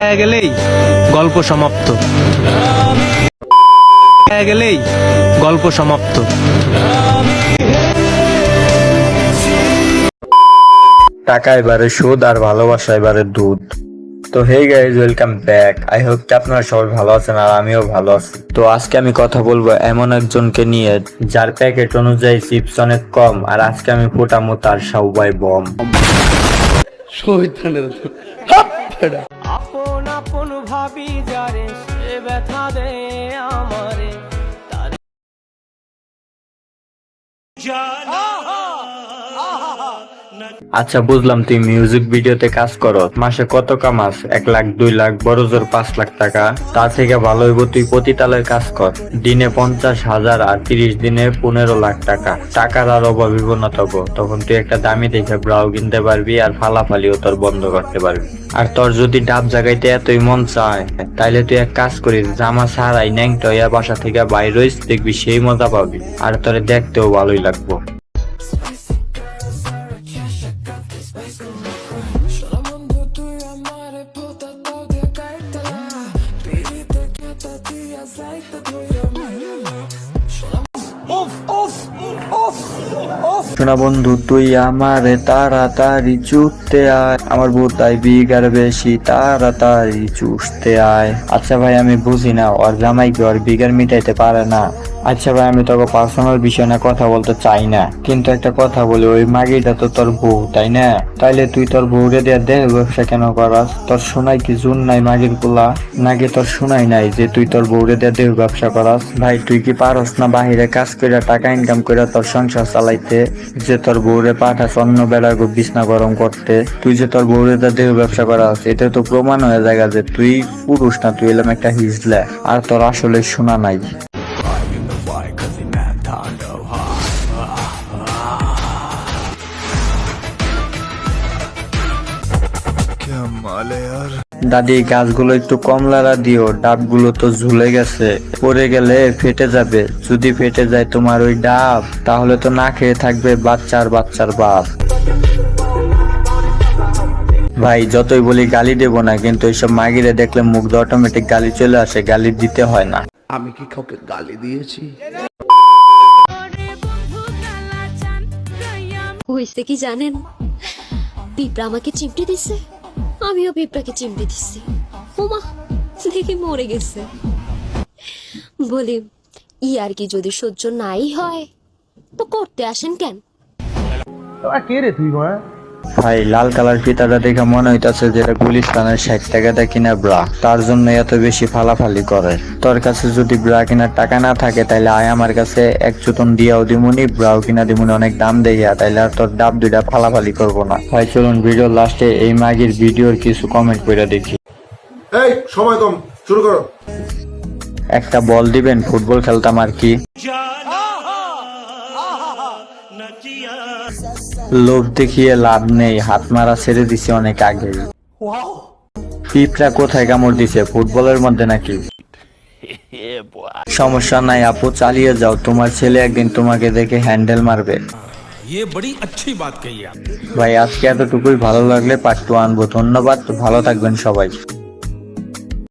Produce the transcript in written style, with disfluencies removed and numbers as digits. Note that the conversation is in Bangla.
গেলেই গল্প সমাপ্ত। গেলেই গল্প সমাপ্ত। টাকা এবারে সুদ আর ভালোবাসা এবারে দুধ। তো hey guys, welcome back. I hope আপনারা সবাই ভালো আছেন আর আমিও ভালো আছি। তো আজকে আমি কথা বলবো এমন একজনকে নিয়ে যার প্যাকেট অনুযায়ী চিপস অনেক কম, আর আজকে আমি ফোটামো তার সবাই বম। আপন আপন ভাবি যারে সে ব্যথা দে আমারে আচ্ছা বুঝলাম, তুই মিউজিক ভিডিওতে কাজ করো, মাসে কত কামাস? 1 লাখ 2 লাখ, বড় জোর 5 লাখ টাকা। তার থেকে ভালো হইব তুই পতিতালের কাজ কর, দিনে 50,000 আর 30 দিনে 15 লাখ টাকা। টাকার আর অভাব হইব না তখন তুই একটা দামি দেখে ব্রাউ কিনতে পারবি আর ফালাফালিও তোর বন্ধ করতে পারবি। আর তোর যদি ডাব জাগাইতে এতই মন চায় তাইলে তুই এক কাজ করিস, জামা ছাড়াই ন্যাংটা হইয়া বাসা থেকে বাইর হইস, দেখবি সেই মজা পাবি আর তোরে দেখতেও ভালোই লাগবো। শোনা বন্ধু, তুই আমারে তাড়াতাড়ি চুষতে আয়, আমার বোতাই বিগার বেশি, তাড়াতাড়ি চুষতে আয়। আচ্ছা ভাই, আমি বুঝি না ওর জামাইকে ওর বিগার মিটাইতে পারে না। আচ্ছা ভাই, আমি তোকে পার্সোনাল বিষয় না কথা বলতে চাই না, কিন্তু একটা কথা বলি, ওই মাগিটা তো তোর বউ, তাই না? তাইলে তুই তোর বউরে দিয়ে দেহ ব্যবসা কেন করাস? তোর শোনাই কি জুন নাই মাগির পোলা? নাকি তোর শোনাই নাই যে তুই তোর বউরে দিয়ে দেহ ব্যবসা করাস? ভাই তুই কি পারস না বাহিরে কাজ করে টাকা ইনকাম করে তোর সংসার চালাইতে, যে তোর বউরে পাঠাস অন্য বেলার বিছনা গরম করতে? তুই যে তোর বউরে দিয়ে দেহ ব্যবসা করাস, এটা তো প্রমাণ হয়ে যায় যে তুই পুরুষ না, তুই এলাম একটা হিজলা, আর তোর আসলে শোনা নাই। দাদি, গাছগুলো একটু কম লাড়া দিও, ডাবগুলো তো ঝুলে গেছে, পড়ে গেলে ফেটে যাবে। যদি ফেটে যায় তোমার ওই ডাব, তাহলে তো না খেয়ে থাকবে বাচ্চার বাপ। ভাই যতই বলি গালি দেব না, কিন্তু এইসব মাগিরে দেখলে মুখ দিয়ে অটোমেটিক গালি চলে আসে, গালি দিতে হয় না। আমি কি কাউকে গালি দিয়েছি? হয়েছে কি জানেন, পিঁপড়া আমাকে চিমটি দিছে, আমিও পিঁপড়াকে চিমটি দিচ্ছি। ওমা, দেখি মরে গেছে। বলি আর কি, যদি সহ্য নাই হয় তো করতে আসেন কেন? ভাই লাল কালার ফিতাটা দেখে মনে হইতাছে যেটা গুলিস্তানের 60 টাকা দেয় কিনা ব্রা, তার জন্য এত বেশি ফালাফালি করে। তোর কাছে যদি ব্রা কেনার টাকা না থাকে তাইলে আয় আমার কাছে, এক চুতন দিয়াও দিমুনি, ব্রাও কিনা দিমুনি অনেক দাম দেয়া, তাইলে আর তোর ডাব দুইটা ফালাফালি করবো না। ভাই চলুন ভিডিওর লাস্টে এই মাগির ভিডিওর কিছু কমেন্ট করে দেখি। এই সময় কম, শুরু করো। একটা বল দিবেন, ফুটবল খেলতাম আর কি। লোভ দেখিয়ে লাভ নেই, হাত মারা ছেড়ে দিছে অনেক আগে। পিঁপড়া কোথায় কামড় দিছে, ফুটবলের মধ্যে নাকি? সমস্যা নাই আপু, চালিয়ে যাও, তোমার ছেলে একদিন তোমাকে দেখে হ্যান্ডেল মারবে। ভাই আজকে এতটুকুই, ভালো লাগলে পার্ট 2 আনবো। ধন্যবাদ, ভালো থাকবেন সবাই।